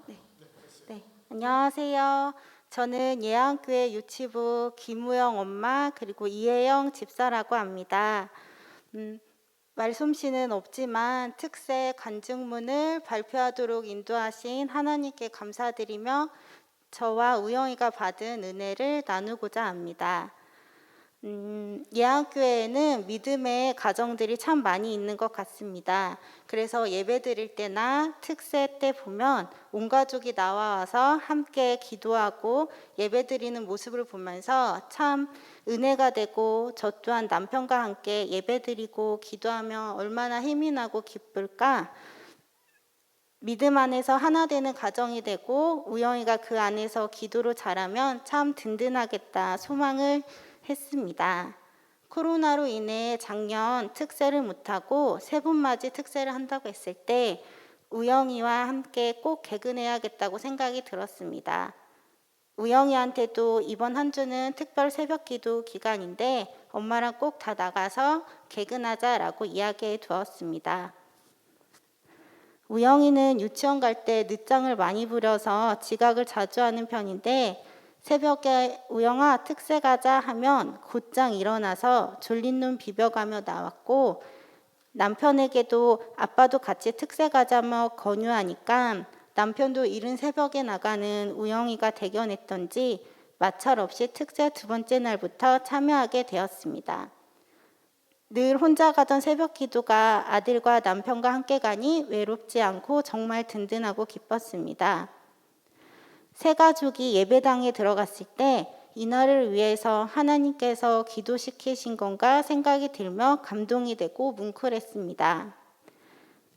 네. 네. 안녕하세요. 저는 예안교회 유치부 김우영 엄마 그리고 이혜영 집사라고 합니다. 말솜씨는 없지만 특세 간증문을 발표하도록 인도하신 하나님께 감사드리며 저와 우영이가 받은 은혜를 나누고자 합니다. 예안교회에는 믿음의 가정들이 참 많이 있는 것 같습니다. 그래서 예배 드릴 때나 특세 때 보면 온 가족이 나와서 함께 기도하고 예배 드리는 모습을 보면서 참 은혜가 되고 저 또한 남편과 함께 예배 드리고 기도하며 얼마나 힘이 나고 기쁠까. 믿음 안에서 하나 되는 가정이 되고 우영이가 그 안에서 기도로 자라면 참 든든하겠다 소망을 했습니다. 코로나로 인해 작년 특세를 못하고 세 번 맞이 특세를 한다고 했을 때 우영이와 함께 꼭 개근해야겠다고 생각이 들었습니다. 우영이한테도 이번 한 주는 특별 새벽기도 기간인데 엄마랑 꼭 다 나가서 개근하자라고 이야기해 두었습니다. 우영이는 유치원 갈 때 늦장을 많이 부려서 지각을 자주 하는 편인데 새벽에 우영아 특세 가자 하면 곧장 일어나서 졸린 눈 비벼가며 나왔고 남편에게도 아빠도 같이 특세 가자며 권유하니까 남편도 이른 새벽에 나가는 우영이가 대견했던지 마찰 없이 특세 두 번째 날부터 참여하게 되었습니다. 늘 혼자 가던 새벽 기도가 아들과 남편과 함께 가니 외롭지 않고 정말 든든하고 기뻤습니다. 세 가족이 예배당에 들어갔을 때 이날을 위해서 하나님께서 기도시키신 건가 생각이 들며 감동이 되고 뭉클했습니다.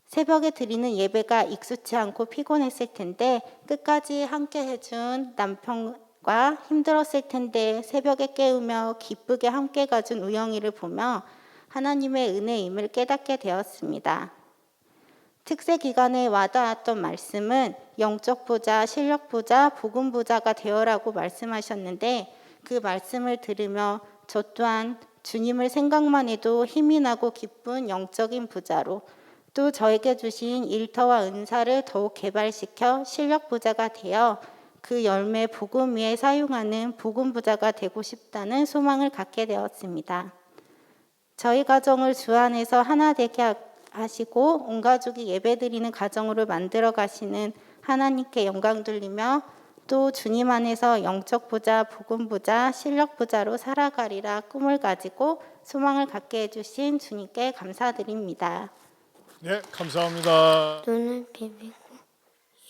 새벽에 드리는 예배가 익숙치 않고 피곤했을 텐데 끝까지 함께 해준 남편과 힘들었을 텐데 새벽에 깨우며 기쁘게 함께 가준 우영이를 보며 하나님의 은혜임을 깨닫게 되었습니다. 특세 기간에 와닿았던 말씀은 영적 부자, 실력 부자, 복음 부자가 되어라고 말씀하셨는데 그 말씀을 들으며 저 또한 주님을 생각만 해도 힘이 나고 기쁜 영적인 부자로 또 저에게 주신 일터와 은사를 더욱 개발시켜 실력 부자가 되어 그 열매 복음 위에 사용하는 복음 부자가 되고 싶다는 소망을 갖게 되었습니다. 저희 가정을 주 안에서 하나 되게 하시고 온 가족이 예배드리는 가정으로 만들어 가시는 하나님께 영광 돌리며 또 주님 안에서 영적 부자, 복음 부자, 실력 부자로 살아가리라 꿈을 가지고 소망을 갖게 해주신 주님께 감사드립니다. 네, 감사합니다. 눈을 비비고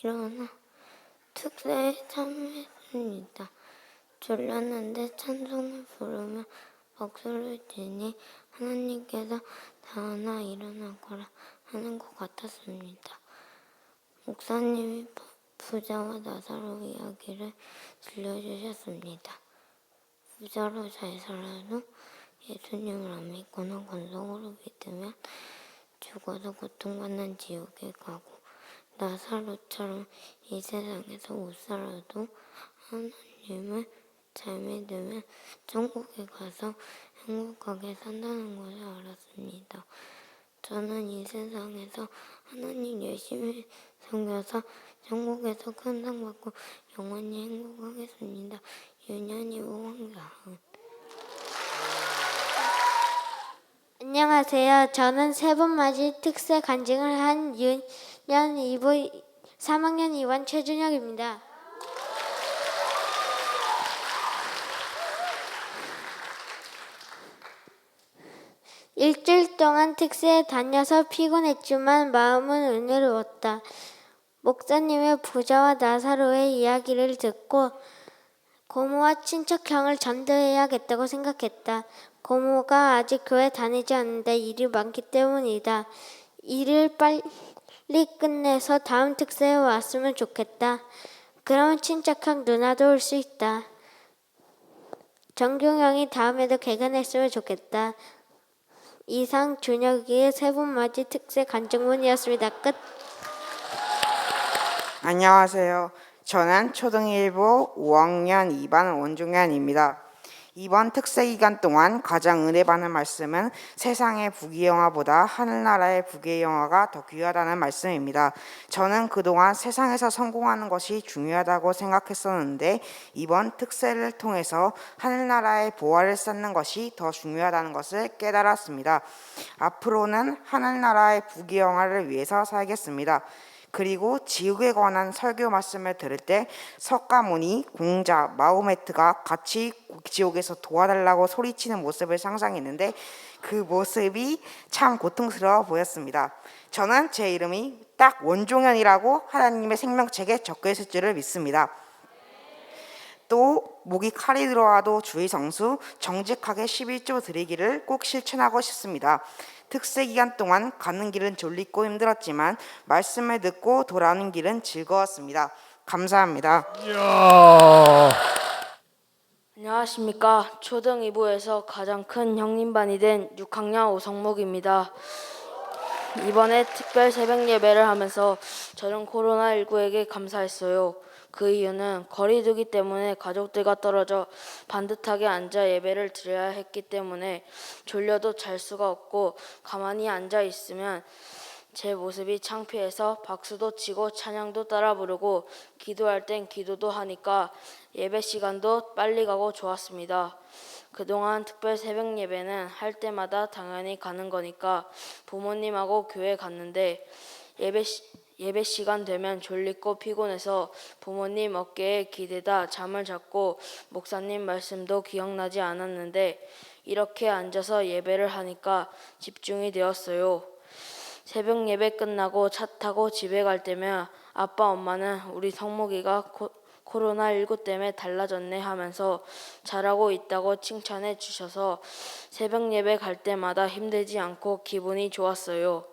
일어나 특세에 참여했습니다. 졸렸는데 찬송을 부르며 목소리를 지니 하나님께서 다하나 일어나거라 하는 것 같았습니다. 목사님이 부자와 나사로 이야기를 들려주셨습니다. 부자로 잘 살아도 예수님을 안 믿거나 건성으로 믿으면 죽어도 고통받는 지옥에 가고 나사로처럼 이 세상에서 못 살아도 하나님을 잘 믿으면 천국에 가서 행복하게 산다는 것을 알았습니다. 저는 이 세상에서 하나님 열심히 섬겨서 천국에서 큰 상 받고 영원히 행복하겠습니다. 윤현이 오왕자은. 안녕하세요. 저는 세 번 맞이 특세 간증을 한 윤현 2부 3학년 2반 최준혁입니다. 일주일 동안 특세에 다녀서 피곤했지만 마음은 은혜로웠다. 목사님의 부자와 나사로의 이야기를 듣고 고모와 친척형을 전도해야겠다고 생각했다. 고모가 아직 교회 다니지 않는데 일이 많기 때문이다. 일을 빨리 끝내서 다음 특세에 왔으면 좋겠다. 그러면 친척형 누나도 올 수 있다. 정경형이 다음에도 개근했으면 좋겠다. 이상 준혁이의 세 번 맞이 특세 간증문이었습니다. 끝. 안녕하세요. 저는 초등 1부 5학년 2반 원중현입니다. 이번 특세 기간 동안 가장 은혜 받는 말씀은 세상의 부귀영화보다 하늘나라의 부귀영화가 더 귀하다는 말씀입니다. 저는 그동안 세상에서 성공하는 것이 중요하다고 생각했었는데 이번 특세를 통해서 하늘나라의 보화를 쌓는 것이 더 중요하다는 것을 깨달았습니다. 앞으로는 하늘나라의 부귀영화를 위해서 살겠습니다. 그리고 지옥에 관한 설교 말씀을 들을 때 석가모니, 공자, 마호메트가 같이 지옥에서 도와달라고 소리치는 모습을 상상했는데 그 모습이 참 고통스러워 보였습니다. 저는 제 이름이 딱 원종현이라고 하나님의 생명책에 적혀 있을 줄을 믿습니다. 또 목이 칼이 들어와도 주의 성수, 정직하게 11조 드리기를 꼭 실천하고 싶습니다. 특세 기간 동안 가는 길은 졸리고 힘들었지만 말씀을 듣고 돌아오는 길은 즐거웠습니다. 감사합니다. 이야. 안녕하십니까. 초등 2부에서 가장 큰 형님반이 된 6학년 오성목입니다. 이번에 특별 새벽 예배를 하면서 저는 코로나19에게 감사했어요. 그 이유는 거리두기 때문에 가족들과 떨어져 반듯하게 앉아 예배를 드려야 했기 때문에 졸려도 잘 수가 없고 가만히 앉아 있으면 제 모습이 창피해서 박수도 치고 찬양도 따라 부르고 기도할 땐 기도도 하니까 예배 시간도 빨리 가고 좋았습니다. 그동안 특별 새벽 예배는 할 때마다 당연히 가는 거니까 부모님하고 교회 갔는데 예배 시간 되면 졸리고 피곤해서 부모님 어깨에 기대다 잠을 잤고 목사님 말씀도 기억나지 않았는데 이렇게 앉아서 예배를 하니까 집중이 되었어요. 새벽 예배 끝나고 차 타고 집에 갈 때면 아빠 엄마는 우리 성목이가 코로나19 때문에 달라졌네 하면서 잘하고 있다고 칭찬해 주셔서 새벽 예배 갈 때마다 힘들지 않고 기분이 좋았어요.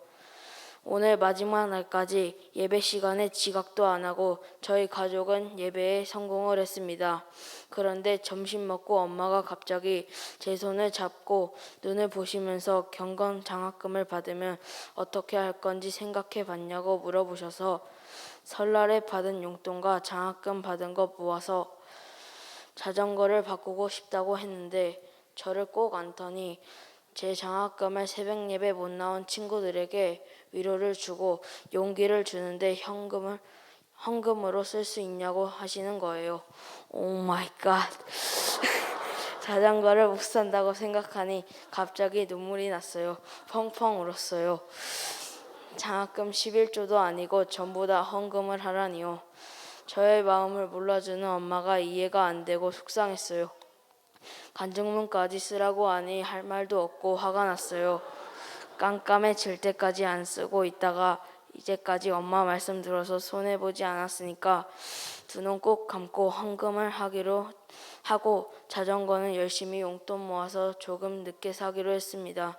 오늘 마지막 날까지 예배 시간에 지각도 안 하고 저희 가족은 예배에 성공을 했습니다. 그런데 점심 먹고 엄마가 갑자기 제 손을 잡고 눈을 보시면서 경건 장학금을 받으면 어떻게 할 건지 생각해 봤냐고 물어보셔서 설날에 받은 용돈과 장학금 받은 거 모아서 자전거를 바꾸고 싶다고 했는데 저를 꼭 안더니 제 장학금을 새벽 예배 못 나온 친구들에게 위로를 주고 용기를 주는데 헌금으로 쓸 수 있냐고 하시는 거예요. 오 마이 갓. 자전거를 못 산다고 생각하니 갑자기 눈물이 났어요. 펑펑 울었어요. 장학금 11조도 아니고 전부 다 헌금을 하라니요. 저의 마음을 몰라주는 엄마가 이해가 안 되고 속상했어요. 간증문까지 쓰라고 하니 할 말도 없고 화가 났어요. 깜깜해질 때까지 안 쓰고 있다가 이제까지 엄마 말씀 들어서 손해보지 않았으니까 두 눈 꼭 감고 헌금을 하기로 하고 자전거는 열심히 용돈 모아서 조금 늦게 사기로 했습니다.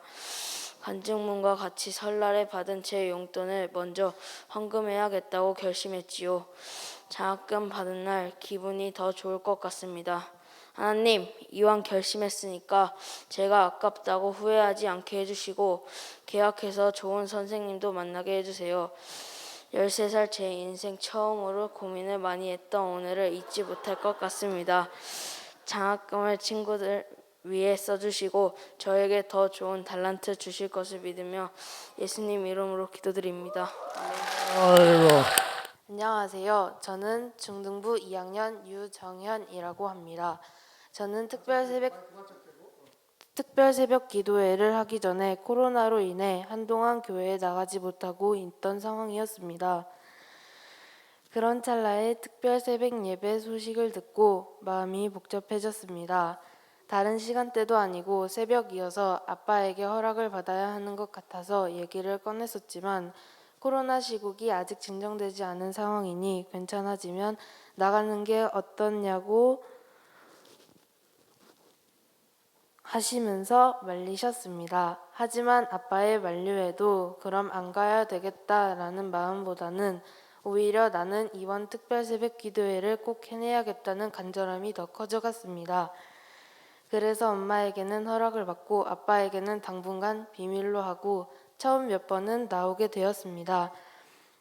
간증문과 같이 설날에 받은 제 용돈을 먼저 헌금해야겠다고 결심했지요. 장학금 받은 날 기분이 더 좋을 것 같습니다. 하나님, 이왕 결심했으니까 제가 아깝다고 후회하지 않게 해주시고 계약해서 좋은 선생님도 만나게 해주세요. 13살 제 인생 처음으로 고민을 많이 했던 오늘을 잊지 못할 것 같습니다. 장학금을 친구들 위해 써주시고 저에게 더 좋은 달란트 주실 것을 믿으며 예수님 이름으로 기도드립니다. 아이고. 안녕하세요. 저는 중등부 2학년 유정현이라고 합니다. 저는 특별 새벽 기도회를 하기 전에 코로나로 인해 한동안 교회에 나가지 못하고 있던 상황이었습니다. 그런 찰나에 특별 새벽 예배 소식을 듣고 마음이 복잡해졌습니다. 다른 시간대도 아니고 새벽이어서 아빠에게 허락을 받아야 하는 것 같아서 얘기를 꺼냈었지만 코로나 시국이 아직 진정되지 않은 상황이니 괜찮아지면 나가는 게 어떻냐고 하시면서 말리셨습니다. 하지만 아빠의 만류에도 그럼 안 가야 되겠다라는 마음보다는 오히려 나는 이번 특별 새벽 기도회를 꼭 해내야겠다는 간절함이 더 커져갔습니다. 그래서 엄마에게는 허락을 받고 아빠에게는 당분간 비밀로 하고 처음 몇 번은 나오게 되었습니다.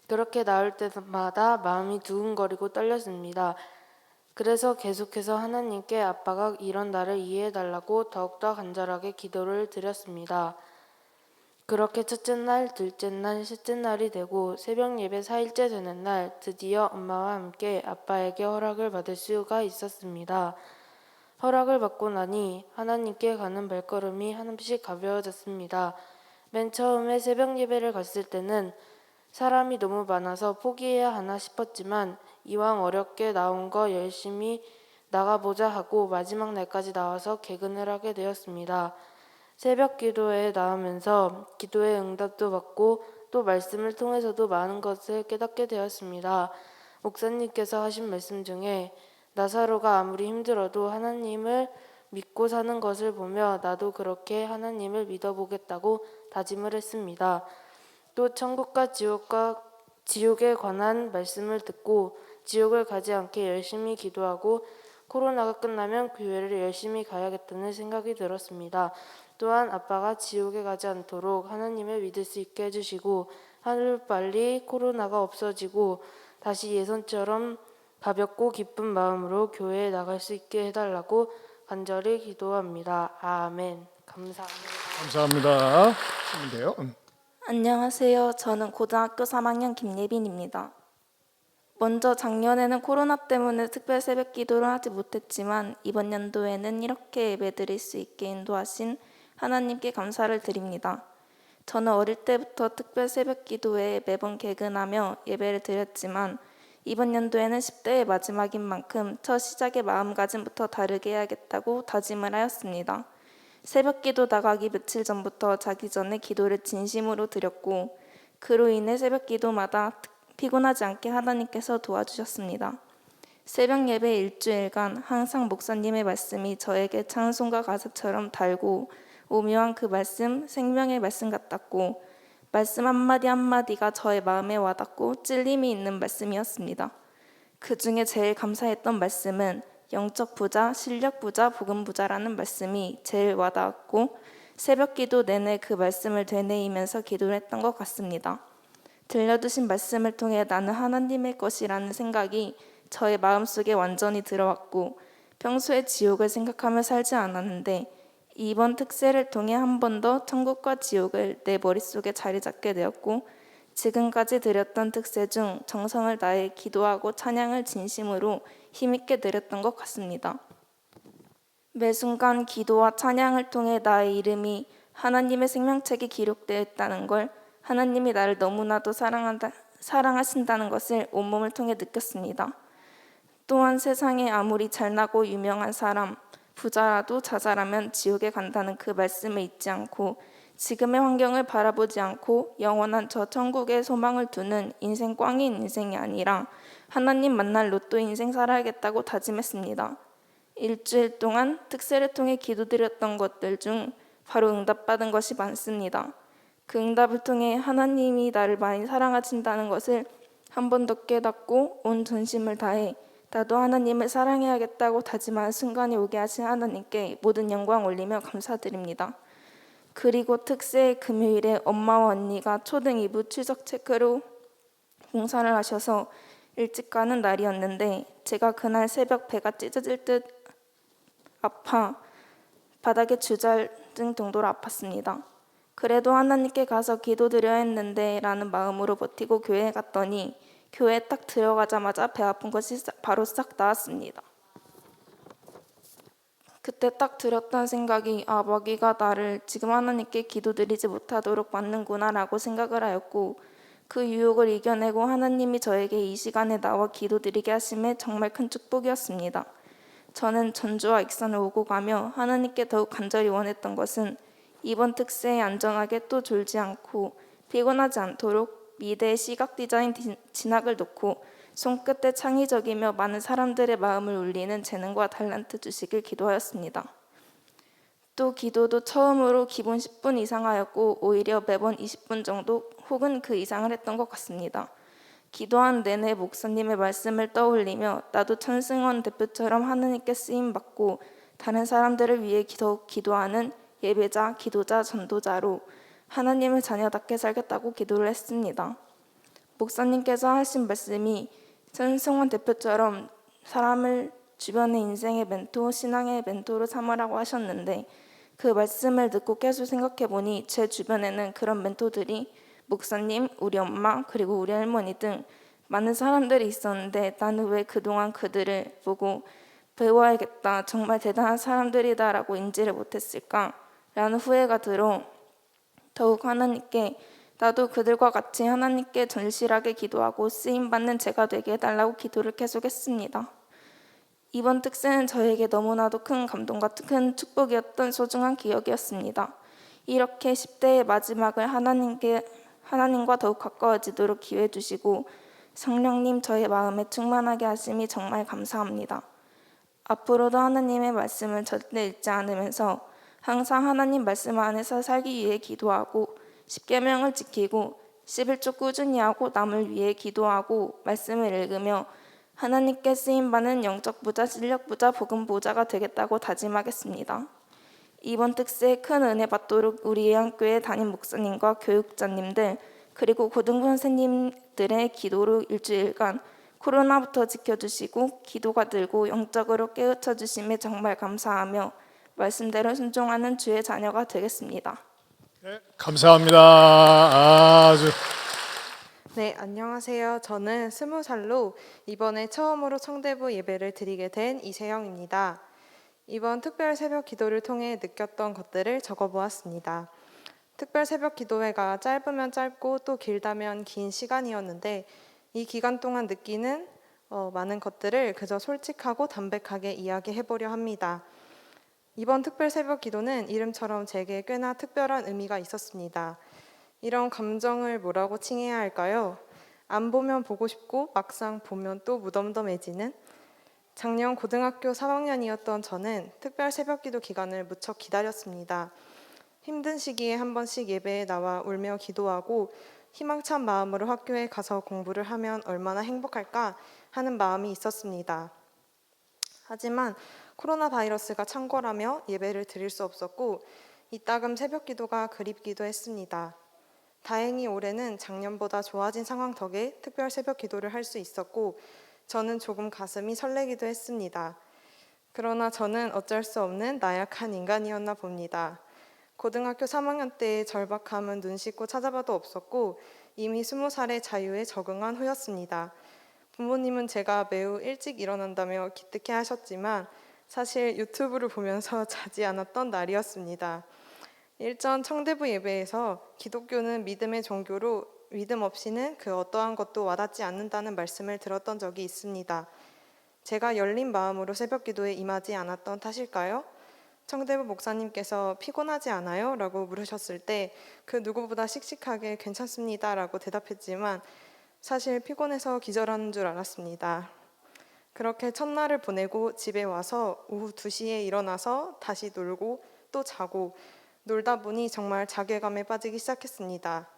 그렇게 나올 때마다 마음이 두근거리고 떨렸습니다. 그래서 계속해서 하나님께 아빠가 이런 나를 이해해달라고 더욱더 간절하게 기도를 드렸습니다. 그렇게 첫째 날, 둘째 날, 셋째 날이 되고 새벽 예배 4일째 되는 날 드디어 엄마와 함께 아빠에게 허락을 받을 수가 있었습니다. 허락을 받고 나니 하나님께 가는 발걸음이 한없이 가벼워졌습니다. 맨 처음에 새벽 예배를 갔을 때는 사람이 너무 많아서 포기해야 하나 싶었지만 이왕 어렵게 나온 거 열심히 나가보자 하고 마지막 날까지 나와서 개근을 하게 되었습니다. 새벽 기도에 나오면서 기도의 응답도 받고 또 말씀을 통해서도 많은 것을 깨닫게 되었습니다. 목사님께서 하신 말씀 중에 나사로가 아무리 힘들어도 하나님을 믿고 사는 것을 보며 나도 그렇게 하나님을 믿어보겠다고 다짐을 했습니다. 또 천국과 지옥에 관한 말씀을 듣고 지옥을 가지 않게 열심히 기도하고 코로나가 끝나면 교회를 열심히 가야겠다는 생각이 들었습니다. 또한 아빠가 지옥에 가지 않도록 하나님을 믿을 수 있게 해주시고 하루빨리 코로나가 없어지고 다시 예전처럼 가볍고 기쁜 마음으로 교회에 나갈 수 있게 해달라고 간절히 기도합니다. 아멘. 감사합니다. 감사합니다. 하면 돼요. 안녕하세요. 저는 고등학교 3학년 김예빈입니다. 먼저 작년에는 코로나 때문에 특별 새벽 기도를 하지 못했지만 이번 연도에는 이렇게 예배드릴 수 있게 인도하신 하나님께 감사를 드립니다. 저는 어릴 때부터 특별 새벽 기도에 매번 개근하며 예배를 드렸지만 이번 연도에는 10대의 마지막인 만큼 첫 시작의 마음가짐부터 다르게 해야겠다고 다짐을 하였습니다. 새벽 기도 나가기 며칠 전부터 자기 전에 기도를 진심으로 드렸고 그로 인해 새벽 기도마다 피곤하지 않게 하나님께서 도와주셨습니다. 새벽 예배 일주일간 항상 목사님의 말씀이 저에게 찬송가 가사처럼 달고 오묘한 그 말씀, 생명의 말씀 같았고 말씀 한마디 한마디가 저의 마음에 와닿고 찔림이 있는 말씀이었습니다. 그 중에 제일 감사했던 말씀은 영적 부자, 실력 부자, 복음 부자라는 말씀이 제일 와닿았고 새벽 기도 내내 그 말씀을 되뇌이면서 기도를 했던 것 같습니다. 들려주신 말씀을 통해 나는 하나님의 것이라는 생각이 저의 마음속에 완전히 들어왔고 평소에 지옥을 생각하며 살지 않았는데 이번 특세를 통해 한 번 더 천국과 지옥을 내 머릿속에 자리 잡게 되었고 지금까지 드렸던 특세 중 정성을 다해 기도하고 찬양을 진심으로 힘있게 드렸던 것 같습니다. 매 순간 기도와 찬양을 통해 나의 이름이 하나님의 생명책에 기록되어 있다는 걸 하나님이 나를 너무나도 사랑하신다는 것을 온몸을 통해 느꼈습니다. 또한 세상에 아무리 잘나고 유명한 사람, 부자라도 자잘하면 지옥에 간다는 그 말씀을 잊지 않고 지금의 환경을 바라보지 않고 영원한 저 천국에 소망을 두는 인생 꽝인 인생이 아니라 하나님 만날 로또 인생 살아야겠다고 다짐했습니다. 일주일 동안 특세를 통해 기도드렸던 것들 중 바로 응답받은 것이 많습니다. 그 응답을 통해 하나님이 나를 많이 사랑하신다는 것을 한 번 더 깨닫고 온 전심을 다해 나도 하나님을 사랑해야겠다고 다짐하는 순간이 오게 하신 하나님께 모든 영광 올리며 감사드립니다. 그리고 특세의 금요일에 엄마와 언니가 초등 2부 추석 체크로 봉사를 하셔서 일찍 가는 날이었는데 제가 그날 새벽 배가 찢어질 듯 아파 바닥에 주저앉을 정도로 아팠습니다. 그래도 하나님께 가서 기도드려야 했는데 라는 마음으로 버티고 교회에 갔더니 교회에 딱 들어가자마자 배 아픈 것이 바로 싹 나았습니다. 그때 딱 들었던 생각이 마귀가 나를 지금 하나님께 기도드리지 못하도록 막는구나 라고 생각을 하였고 그 유혹을 이겨내고 하나님이 저에게 이 시간에 나와 기도드리게 하심에 정말 큰 축복이었습니다. 저는 전주와 익산을 오고 가며 하나님께 더욱 간절히 원했던 것은 이번 특세에 안전하게 또 졸지 않고 피곤하지 않도록 미대의 시각 디자인 진학을 놓고 손끝에 창의적이며 많은 사람들의 마음을 울리는 재능과 탤런트 주시길 기도하였습니다. 또 기도도 처음으로 기본 10분 이상 하였고 오히려 매번 20분 정도 혹은 그 이상을 했던 것 같습니다. 기도한 내내 목사님의 말씀을 떠올리며 나도 천승원 대표처럼 하느님께 쓰임받고 다른 사람들을 위해 기도하는 예배자, 기도자, 전도자로 하나님의 자녀답게 살겠다고 기도를 했습니다. 목사님께서 하신 말씀이 천승원 대표처럼 사람을 주변의 인생의 멘토, 신앙의 멘토로 삼으라고 하셨는데 그 말씀을 듣고 계속 생각해보니 제 주변에는 그런 멘토들이 목사님, 우리 엄마, 그리고 우리 할머니 등 많은 사람들이 있었는데 나는 왜 그동안 그들을 보고 배워야겠다, 정말 대단한 사람들이다라고 인지를 못했을까? 라는 후회가 들어 더욱 하나님께 나도 그들과 같이 하나님께 절실하게 기도하고 쓰임받는 제가 되게 해달라고 기도를 계속했습니다. 이번 특세는 저에게 너무나도 큰 감동과 큰 축복이었던 소중한 기억이었습니다. 이렇게 10대의 마지막을 하나님과 더욱 가까워지도록 기회 주시고 성령님 저의 마음에 충만하게 하심이 정말 감사합니다. 앞으로도 하나님의 말씀을 절대 잊지 않으면서 항상 하나님 말씀 안에서 살기 위해 기도하고 10계명을 지키고 11조 꾸준히 하고 남을 위해 기도하고 말씀을 읽으며 하나님께 쓰임받는 영적 부자, 실력 부자, 복음 부자가 되겠다고 다짐하겠습니다. 이번 특세에 큰 은혜 받도록 우리 예안교회 담임 목사님과 교육자님들 그리고 고등부 선생님들의 기도로 일주일간 코로나부터 지켜주시고 기도가 들고 영적으로 깨우쳐 주심에 정말 감사하며 말씀대로 순종하는 주의 자녀가 되겠습니다. 네, 감사합니다. 아주 네, 안녕하세요. 저는 20살로 이번에 처음으로 청대부 예배를 드리게 된 이세영입니다. 이번 특별 새벽 기도를 통해 느꼈던 것들을 적어보았습니다. 특별 새벽 기도회가 짧으면 짧고 또 길다면 긴 시간이었는데 이 기간 동안 느끼는 많은 것들을 그저 솔직하고 담백하게 이야기해보려 합니다. 이번 특별 새벽 기도는 이름처럼 제게 꽤나 특별한 의미가 있었습니다. 이런 감정을 뭐라고 칭해야 할까요? 안 보면 보고 싶고 막상 보면 또 무덤덤해지는 작년 고등학교 3학년이었던 저는 특별 새벽기도 기간을 무척 기다렸습니다. 힘든 시기에 한 번씩 예배에 나와 울며 기도하고 희망찬 마음으로 학교에 가서 공부를 하면 얼마나 행복할까 하는 마음이 있었습니다. 하지만 코로나 바이러스가 창궐하며 예배를 드릴 수 없었고 이따금 새벽기도가 그립기도 했습니다. 다행히 올해는 작년보다 좋아진 상황 덕에 특별 새벽 기도를 할 수 있었고 저는 조금 가슴이 설레기도 했습니다. 그러나 저는 어쩔 수 없는 나약한 인간이었나 봅니다. 고등학교 3학년 때의 절박함은 눈 씻고 찾아봐도 없었고 이미 20살의 자유에 적응한 후였습니다. 부모님은 제가 매우 일찍 일어난다며 기특해 하셨지만 사실 유튜브를 보면서 자지 않았던 날이었습니다. 일전 청대부 예배에서 기독교는 믿음의 종교로 믿음 없이는 그 어떠한 것도 와닿지 않는다는 말씀을 들었던 적이 있습니다. 제가 열린 마음으로 새벽기도에 임하지 않았던 탓일까요? 청대부 목사님께서 피곤하지 않아요? 라고 물으셨을 때 그 누구보다 씩씩하게 괜찮습니다 라고 대답했지만 사실 피곤해서 기절하는 줄 알았습니다. 그렇게 첫날을 보내고 집에 와서 오후 2시에 일어나서 다시 놀고 또 자고 놀다 보니 정말 자괴감에 빠지기 시작했습니다.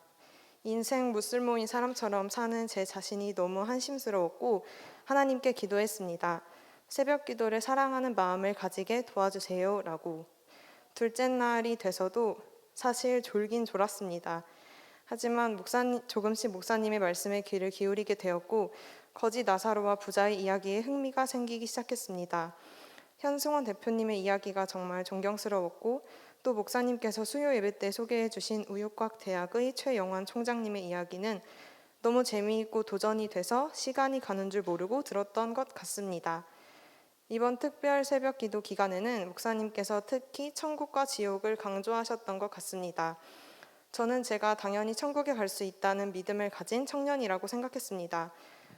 인생 무쓸모인 사람처럼 사는 제 자신이 너무 한심스러웠고 하나님께 기도했습니다. 새벽 기도를 사랑하는 마음을 가지게 도와주세요 라고. 둘째 날이 돼서도 사실 졸긴 졸았습니다. 하지만 조금씩 목사님의 말씀에 귀를 기울이게 되었고 거지 나사로와 부자의 이야기에 흥미가 생기기 시작했습니다. 현승원 대표님의 이야기가 정말 존경스러웠고 또 목사님께서 수요 예배 때 소개해 주신 우육곽 대학의 최영환 총장님의 이야기는 너무 재미있고 도전이 돼서 시간이 가는 줄 모르고 들었던 것 같습니다. 이번 특별 새벽 기도 기간에는 목사님께서 특히 천국과 지옥을 강조하셨던 것 같습니다. 저는 제가 당연히 천국에 갈 수 있다는 믿음을 가진 청년이라고 생각했습니다.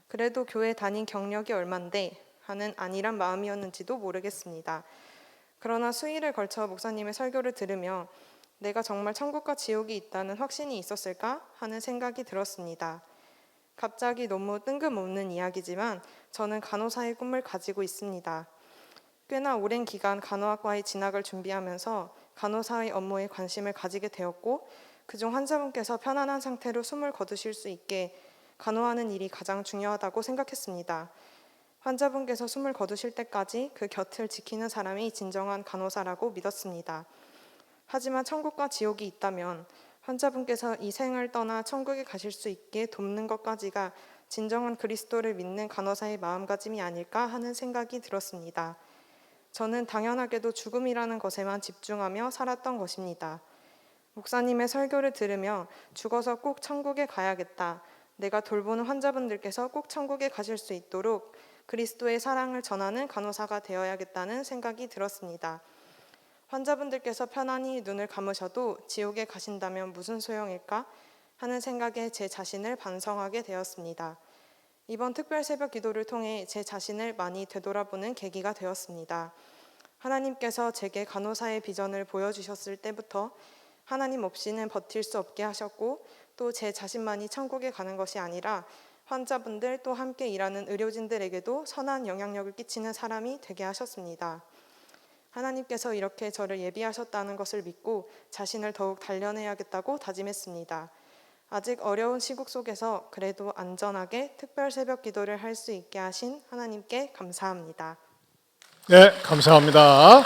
그래도 교회 다닌 경력이 얼만데 하는 안일한 마음이었는지도 모르겠습니다. 그러나 수일을 걸쳐 목사님의 설교를 들으며 내가 정말 천국과 지옥이 있다는 확신이 있었을까 하는 생각이 들었습니다. 갑자기 너무 뜬금없는 이야기지만 저는 간호사의 꿈을 가지고 있습니다. 꽤나 오랜 기간 간호학과에 진학을 준비하면서 간호사의 업무에 관심을 가지게 되었고 그중 환자분께서 편안한 상태로 숨을 거두실 수 있게 간호하는 일이 가장 중요하다고 생각했습니다. 환자분께서 숨을 거두실 때까지 그 곁을 지키는 사람이 진정한 간호사라고 믿었습니다. 하지만 천국과 지옥이 있다면 환자분께서 이 생을 떠나 천국에 가실 수 있게 돕는 것까지가 진정한 그리스도를 믿는 간호사의 마음가짐이 아닐까 하는 생각이 들었습니다. 저는 당연하게도 죽음이라는 것에만 집중하며 살았던 것입니다. 목사님의 설교를 들으며 죽어서 꼭 천국에 가야겠다. 내가 돌보는 환자분들께서 꼭 천국에 가실 수 있도록 그리스도의 사랑을 전하는 간호사가 되어야겠다는 생각이 들었습니다. 환자분들께서 편안히 눈을 감으셔도 지옥에 가신다면 무슨 소용일까 하는 생각에 제 자신을 반성하게 되었습니다. 이번 특별 새벽 기도를 통해 제 자신을 많이 되돌아보는 계기가 되었습니다. 하나님께서 제게 간호사의 비전을 보여주셨을 때부터 하나님 없이는 버틸 수 없게 하셨고 또 제 자신만이 천국에 가는 것이 아니라 환자분들 또 함께 일하는 의료진들에게도 선한 영향력을 끼치는 사람이 되게 하셨습니다. 하나님께서 이렇게 저를 예비하셨다는 것을 믿고 자신을 더욱 단련해야겠다고 다짐했습니다. 아직 어려운 시국 속에서 그래도 안전하게 특별 새벽 기도를 할 수 있게 하신 하나님께 감사합니다. 네, 감사합니다.